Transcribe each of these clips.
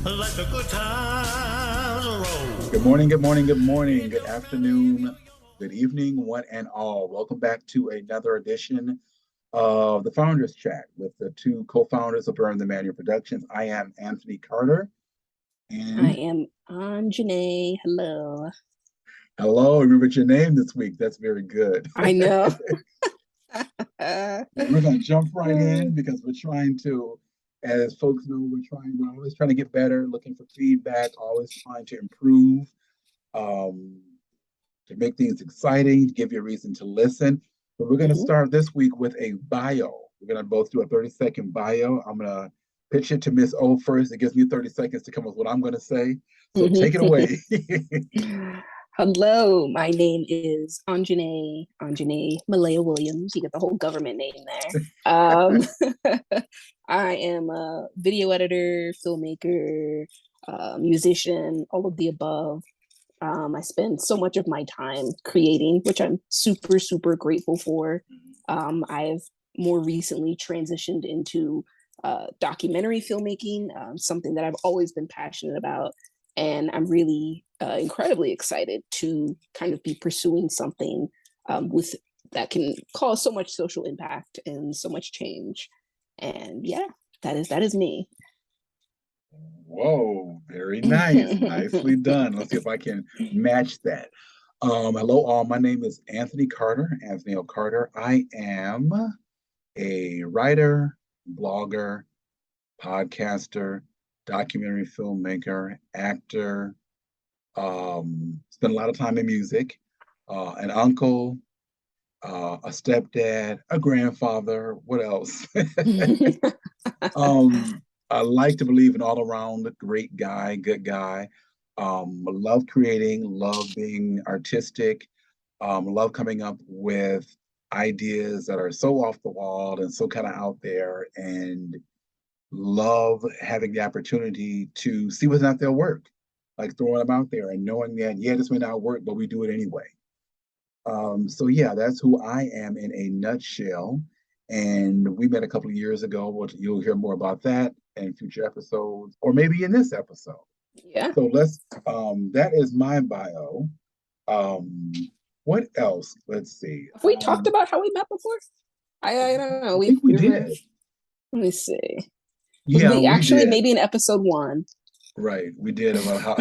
Let the good times roll. Good morning, good morning, good morning, good afternoon, good evening, one and all. Welcome back to another edition of the Founders Chat with the two co-founders of Burn the Manual Productions. I am Anthony Carter, I and am OnJonet. Hello. hello, remembered your name this week. That's very good. I know. We're going to jump right in because we're trying to, as folks know, we're always trying to get better, looking for feedback, always trying to improve, to make things exciting, to give you a reason to listen. But we're going to start this week with a bio. We're going to both do a 30-second bio. I'm going to pitch it to Miss O first. It gives me 30 seconds to come up with what I'm going to say. So take it away. Hello, my name is OnJonet Malaya Williams. You get the whole government name there. I am a video editor, filmmaker, musician, all of the above. I spend so much of my time creating, which I'm super, super grateful for. I've more recently transitioned into documentary filmmaking, something that I've always been passionate about. And I'm really incredibly excited to kind of be pursuing something with that can cause so much social impact and so much change. And yeah, that is me. Whoa, very nice. Nicely done. Let's see if I can match that. Hello, all. My name is Anthony Carter, Anthony O. Carter. I am a writer, blogger, podcaster, documentary filmmaker, actor, spent a lot of time in music, an uncle, a stepdad, a grandfather. What else? I like to believe an all-around great guy, good guy. Love creating, love being artistic, love coming up with ideas that are so off the wall and so kind of out there, and love having the opportunity to see what's not their work, like throwing them out there and knowing that, yeah, this may not work, but we do it anyway. So yeah, that's who I am in a nutshell. And we met a couple of years ago. You'll hear more about that in future episodes, or maybe in this episode. Yeah. So that is my bio. What else? Let's see. Have we talked about how we met before? I don't know. I think we did. Let me see. Yeah, we actually did. Maybe in episode 1. Right, we did about how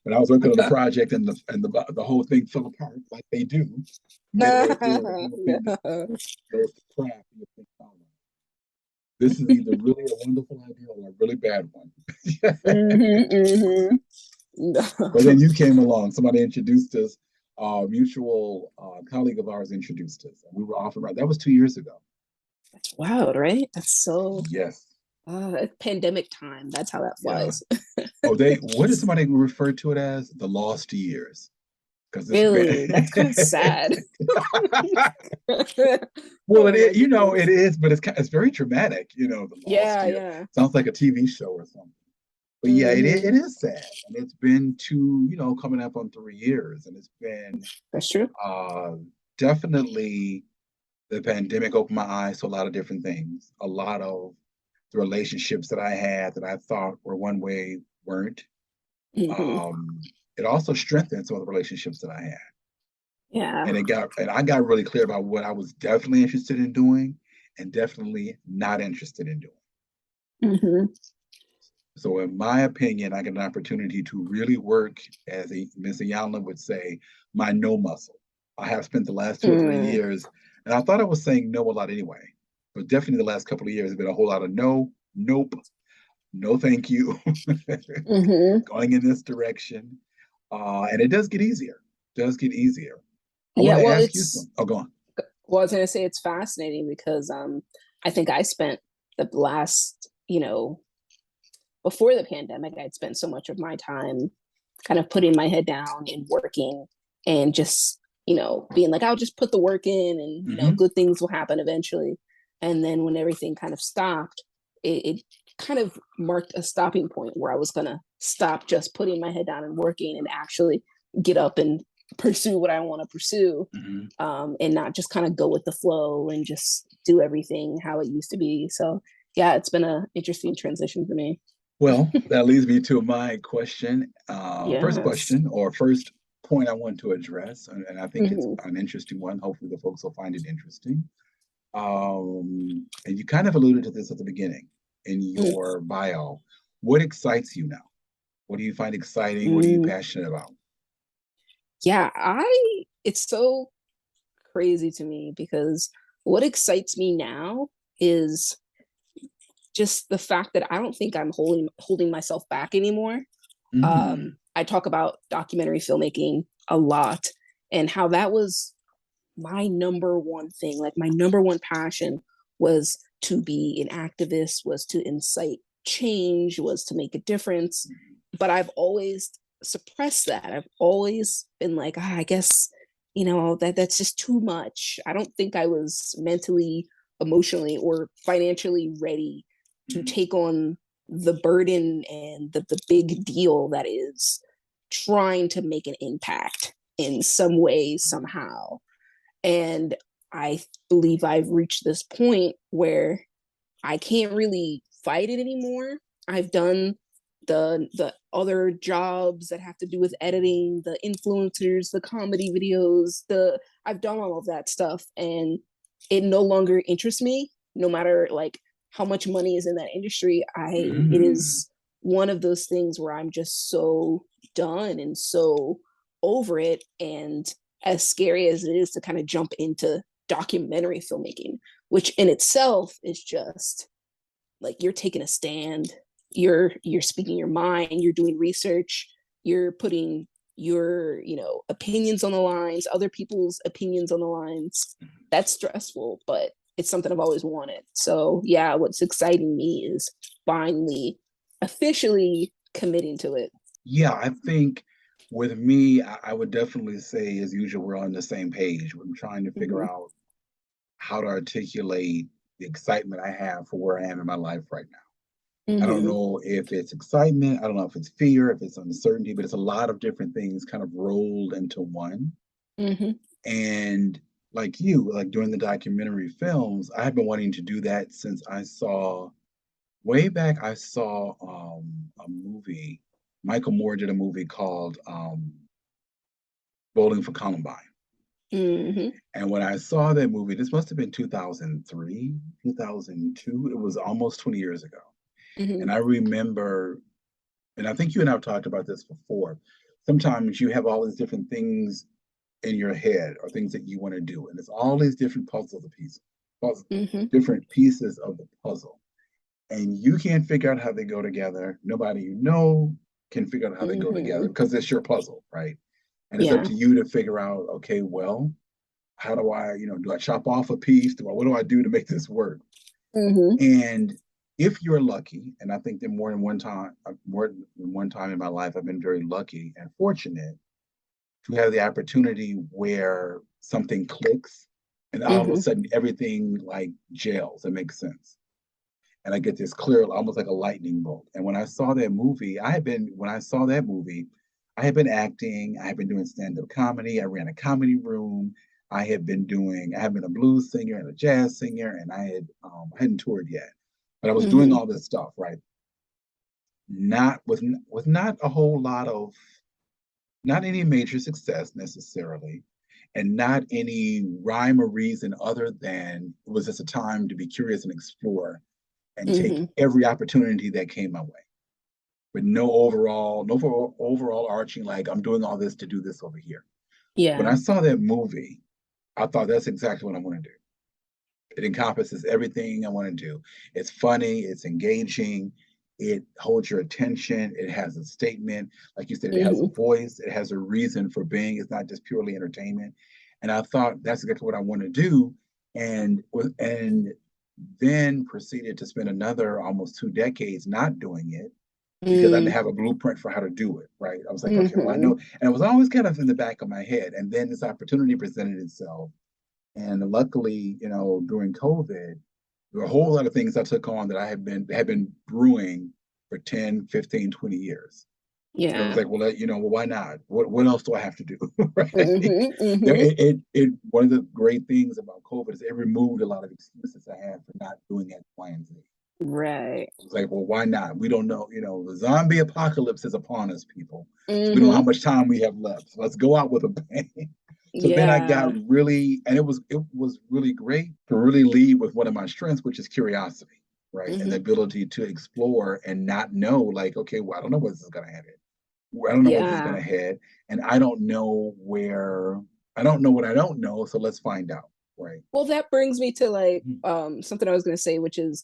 when I was working on the project and the whole thing fell apart like they do. Midway through, the whole thing goes to crap. And you think, oh, this is either really a wonderful idea or a really bad one. But then you came along. Somebody introduced us. A mutual colleague of ours introduced us, and we were off and right. That was 2 years ago. That's wild, right? That's so. Yes. Pandemic time. That's how that flies. Yeah. What did somebody refer to it as? The lost years. Really? That's kind of sad. Well, it is, but it's very dramatic, the lost year. Yeah. Sounds like a TV show or something. But yeah, it is sad. And it's been coming up on 3 years. And it's been that's true. Definitely the pandemic opened my eyes to a lot of different things. A lot of the relationships that I had that I thought were one way weren't. It also strengthened some of the relationships that I had. Yeah. And I got really clear about what I was definitely interested in doing and definitely not interested in doing. So in my opinion, I get an opportunity to really work, as Ms. Ayala would say, my no muscle. I have spent the last 2 or 3 years, and I thought I was saying no a lot anyway, but definitely the last couple of years have been a whole lot of no, nope, no thank you, going in this direction. And it does get easier. Yeah, Go on. Well, I was going to say it's fascinating because I think I spent the last, before the pandemic, I'd spent so much of my time kind of putting my head down and working and just, being like, I'll just put the work in and, good things will happen eventually. And then when everything kind of stopped, it kind of marked a stopping point where I was going to stop just putting my head down and working and actually get up and pursue what I want to pursue, and not just kind of go with the flow and just do everything how it used to be. So yeah, it's been an interesting transition for me. Well, that leads me to my question, first Yes. question or first point I want to address, and I think it's Hmm. an interesting one. Hopefully, the folks will find it interesting. And you kind of alluded to this at the beginning in your bio. What excites you now? What do you find exciting? What are you Mm-hmm. passionate about? Yeah, it's so crazy to me because what excites me now is just the fact that I don't think I'm holding myself back anymore. Mm, I talk about documentary filmmaking a lot and how that was my number one thing. Like my number one passion was to be an activist, was to incite change, was to make a difference. But I've always suppressed that. I've always been like, I guess, that's just too much. I don't think I was mentally, emotionally, or financially ready to mm, take on the burden and the big deal that is trying to make an impact in some way, somehow. And I believe I've reached this point where I can't really fight it anymore. I've done the other jobs that have to do with editing, the influencers, the comedy videos, the I've done all of that stuff and it no longer interests me no matter like how much money is in that industry. It mm. is one of those things where I'm just so done and so over it, and as scary as it is to kind of jump into documentary filmmaking, which in itself is just like you're taking a stand, you're speaking your mind, you're doing research, you're putting your opinions on the lines, other people's opinions on the lines. That's stressful, but it's something I've always wanted. So yeah, what's exciting me is finally officially committing to it. Yeah, I think with me, I would definitely say, as usual, we're on the same page. I'm trying to figure Mm-hmm. out how to articulate the excitement I have for where I am in my life right now. I don't Mm-hmm. know if it's excitement, I don't know if it's fear, if it's uncertainty, but it's a lot of different things kind of rolled into one. Mm-hmm. And like you, like doing the documentary films, I have been wanting to do that since I saw way back. I saw a movie. Michael Moore did a movie called Bowling for Columbine. Mm-hmm. And when I saw that movie, this must have been 2003, 2002. It was almost 20 years ago. Mm-hmm. And I remember, and I think you and I have talked about this before. Sometimes you have all these different things in your head or things that you want to do, and it's all these different Mm-hmm. different pieces of the puzzle, and you can't figure out how they go together. Nobody you know can figure out how they go together Mm-hmm. because it's your puzzle, right? And it's up Yeah. to you to figure out, okay, well, how do I, do I chop off a piece? What do I do to make this work? Mm-hmm. And if you're lucky, and I think that more than one time in my life, I've been very lucky and fortunate to have the opportunity where something clicks and all of a Mm-hmm. sudden everything like gels. It makes sense. And I get this clear, almost like a lightning bolt. And when I saw that movie, when I saw that movie, I had been acting, I had been doing stand-up comedy, I ran a comedy room, I had been a blues singer and a jazz singer, and I hadn't toured yet, but I was doing Mm-hmm. all this stuff, right? Not with not a whole lot of, not any major success necessarily, and not any rhyme or reason other than it was just a time to be curious and explore and take Mm-hmm. every opportunity that came my way. But no overall arching like I'm doing all this to do this over here. When Yeah. I saw that movie, I thought that's exactly what I want to do. It encompasses everything I want to do. It's funny, it's engaging, it holds your attention, it has a statement. Like you said, it has a Mm-hmm. voice, it has a reason for being. It's not just purely entertainment. And I thought that's exactly what I want to do. And then proceeded to spend another almost 2 decades not doing it because I didn't have a blueprint for how to do it. Right. I was like, okay, well, I Mm-hmm. know. And it was always kind of in the back of my head. And then this opportunity presented itself, and luckily, during COVID, there were a whole lot of things I took on that I had been brewing for 10, 15, 20 years. And it was Yeah. like, well, well, why not? What else do I have to do? Right? Mm-hmm. There, Mm-hmm. one of the great things about COVID is it removed a lot of excuses I had for not doing X, Y, and Z. Right. It's like, well, why not? We don't know. The zombie apocalypse is upon us, people. So we don't know how Mm-hmm. much time we have left. So let's go out with a bang. So then I got Yeah. really, and it was really great to really lead with one of my strengths, which is curiosity, right? And the Mm-hmm. ability to explore and not know, like, okay, well, I don't know where this is gonna head. I don't know where this is gonna Yeah. head, and I don't know what I don't know. So let's find out, right? Well, that brings me to like something I was gonna say, which is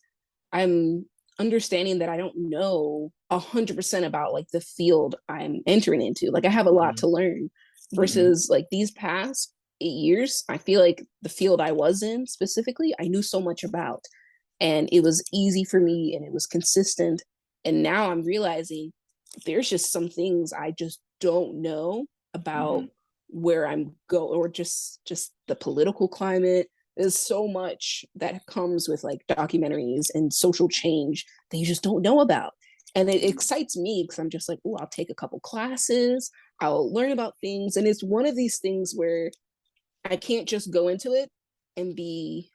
I'm understanding that I don't know 100% about like the field I'm entering into. Like I have a lot Mm-hmm. to learn Mm-hmm. versus like these past 8 years, I feel like the field I was in specifically, I knew so much about and it was easy for me and it was consistent. And now I'm realizing there's just some things I just don't know about Mm-hmm. where I'm going or just the political climate. There's so much that comes with like documentaries and social change that you just don't know about. And it excites me because I'm just like, oh, I'll take a couple classes, I'll learn about things. And it's one of these things where I can't just go into it and be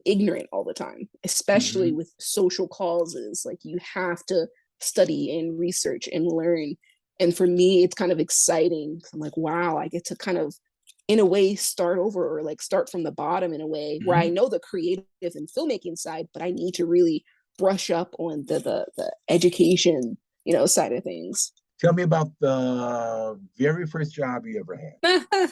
ignorant all the time, especially Mm-hmm. with social causes. Like you have to study and research and learn. And for me, it's kind of exciting. I'm like, wow, I get to kind of, in a way, start over or like start from the bottom in a way where I Mm-hmm. know the creative and filmmaking side, but I need to really brush up on the education, side of things. Tell me about the very first job you ever had.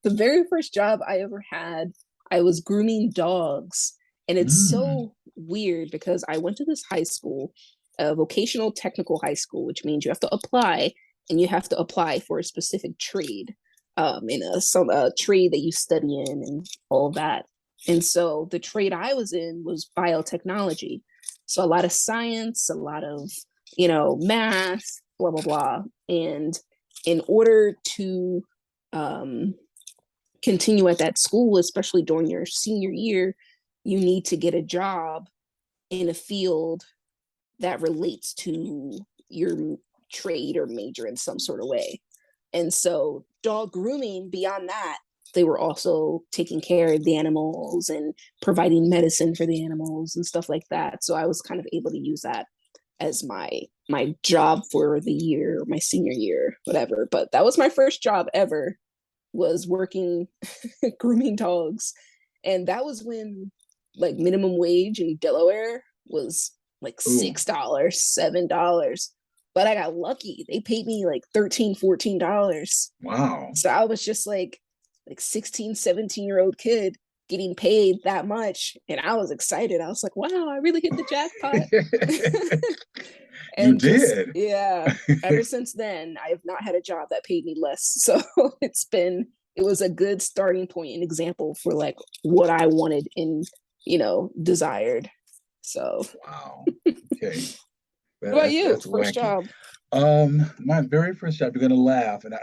The very first job I ever had, I was grooming dogs. And it's Mm. so weird because I went to this high school, a vocational technical high school, which means you have to apply and you have to apply for a specific trade, in a trade that you study in and all that. And so the trade I was in was biotechnology. So a lot of science, a lot of, math, blah, blah, blah. And in order to um, continue at that school, especially during your senior year, you need to get a job in a field that relates to your trade or major in some sort of way. And so, dog grooming, beyond that, they were also taking care of the animals and providing medicine for the animals and stuff like that. So I was kind of able to use that as my job for the year, my senior year, whatever. But that was my first job ever, was working grooming dogs. And that was when like minimum wage in Delaware was like Ooh, $6, $7. But I got lucky. They paid me like $13, $14. wow. So I was just like 16, 17-year-old kid getting paid that much. And I was excited. I was like, wow, I really hit the jackpot. You And just, did. yeah, ever since then, I have not had a job that paid me less. So it was a good starting point and example for like what I wanted and, desired. So, Wow. Okay. what about you? That's First wacky. job? My very first job, you're gonna laugh, and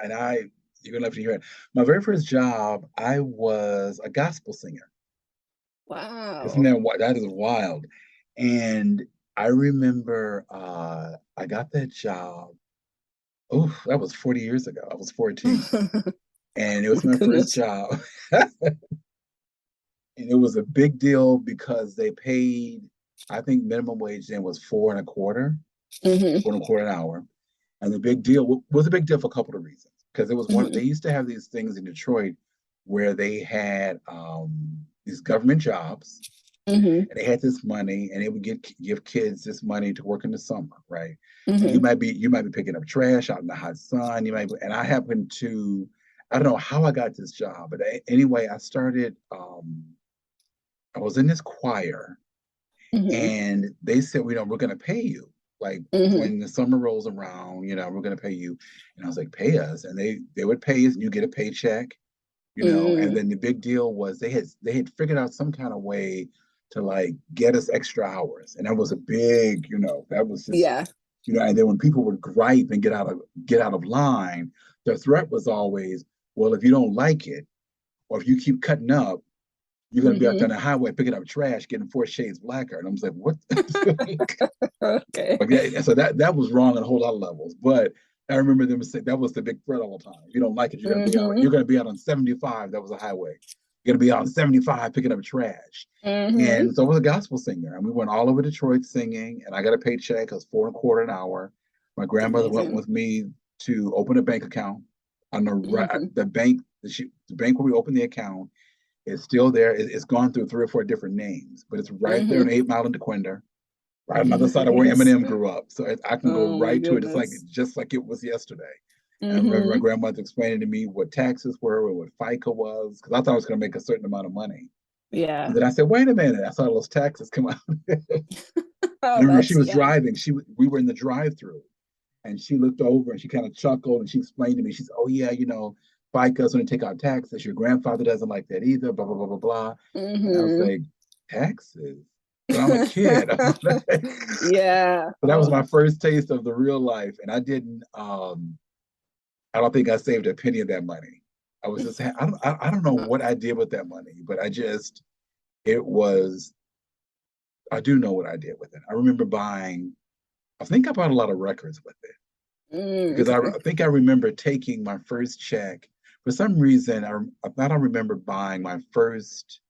you're gonna laugh to hear it. My very first job, I was a gospel singer. Isn't Wow. that what? That is wild. And I remember I got that job. Oh, that was 40 years ago. I was 14, My and it was my first goodness. job. And it was a big deal because they paid, I think minimum wage then was four and a quarter, Hmm. 4.25 an hour. And the big deal was a big deal for a couple of reasons. Because it was one, Hmm. they used to have these things in Detroit where they had these government jobs, Hmm. and they had this money, and they would give kids this money to work in the summer, right? And you Hmm. might be picking up trash out in the hot sun. And I happened to, I don't know how I got this job, but anyway, I started. I was in this choir, Hmm. and they said, we're going to pay you. Like Hmm. when the summer rolls around, we're going to pay you. And I was like, pay us. And they would pay us, and you get a paycheck, and Hmm. then the big deal was they had figured out some kind of way to like get us extra hours. And that was a big, that was just, Yeah. and then when people would gripe and get out of line, their threat was always, well, if you don't like it, or if you keep cutting up, you're going to be out there on Hmm. the highway picking up trash, getting 4 shades blacker. And I was like, what? Okay. Okay, so that was wrong on a whole lot of levels. But I remember them saying that was the big threat all the time. If you don't like it, you're going to be out. Hmm. You're going to be out on 75. That was a highway. You're gonna be on 75 picking up trash. And so I was a gospel singer, and we went all over Detroit singing. And I got a paycheck. It was $4.25 an hour. My grandmother went with me to open a bank account. On the bank, the bank where we opened the account is still there. It's gone through 3 or 4 different names, but it's right there on 8 Mile in DeQuinder, right on the other side of where Eminem grew up. So I can go right to it. It's just like it was yesterday. And I remember my grandmother explaining to me what taxes were and what FICA was, because I thought I was going to make a certain amount of money. Yeah. And then I said, wait a minute, I saw those taxes come out. I remember she was driving. We were in the drive-through, and she looked over and she kind of chuckled and she explained to me, she said, oh yeah, you know, FICA's going to take out taxes. Your grandfather doesn't like that either, blah, blah, blah, blah, blah. And I was like, taxes? But I'm a kid. Yeah. But that was my first taste of the real life. And I don't think I saved a penny of that money. I was just, I don't know what I did with that money, but I do know what I did with it. I remember I think I bought a lot of records with it. Because I think I remember taking my first check. For some reason, I thought I remember buying my first,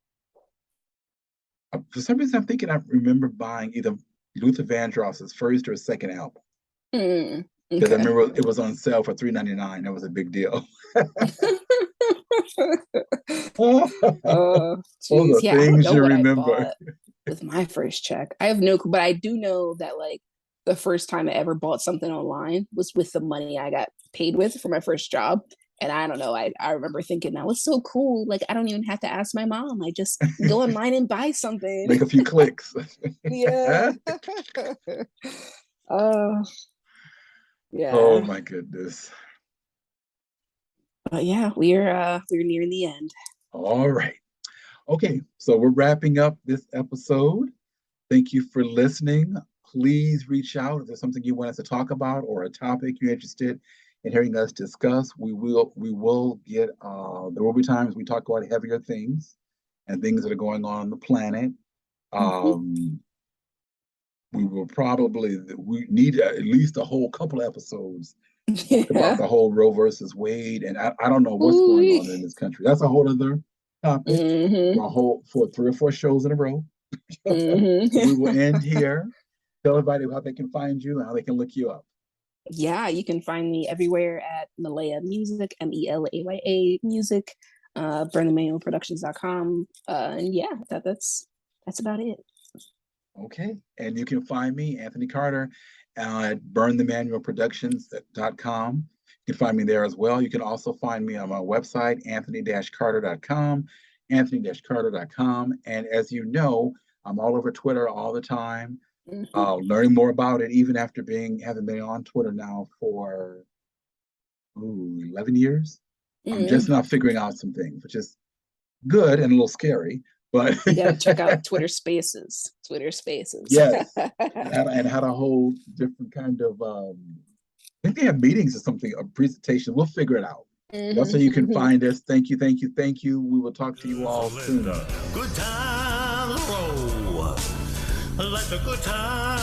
for some reason I'm thinking I remember buying either Luther Vandross's first or second album. Because I remember it was on sale for $3.99. That was a big deal. Geez. Yeah, I don't know what I bought with my first check. I have no clue, but I do know that like the first time I ever bought something online was with the money I got paid with for my first job. And I don't know, I remember thinking that was so cool. Like, I don't even have to ask my mom. I just go online and buy something. Make a few clicks. Yeah. Yeah. Oh my goodness. But yeah, we're nearing the end. All right. Okay, so we're wrapping up this episode. Thank you for listening. Please reach out if there's something you want us to talk about or a topic you're interested in hearing us discuss. We will get there will be times we talk about heavier things and things that are going on the planet. We need at least a whole couple episodes about the whole Roe versus Wade, and I don't know what's going on in this country. That's a whole other topic for 3 or 4 shows in a row. We will end here. Tell everybody how they can find you and how they can look you up. Yeah, you can find me everywhere at Melaya Music, MELAYA Music, burnthemanualproductions.com. And yeah, that's about it. Okay, and you can find me, Anthony Carter, at burnthemanualproductions.com. You can find me there as well. You can also find me on my website, anthony-carter.com, anthony-carter.com. And as you know, I'm all over Twitter all the time, learning more about it, even after having been on Twitter now for 11 years. I'm just now figuring out some things, which is good and a little scary. But you gotta check out Twitter Spaces. Yes, and had a whole different kind of. I think they have meetings or something, a presentation. We'll figure it out. That's how you can find us. Thank you. We will talk to you all soon. Good times roll. Let the good times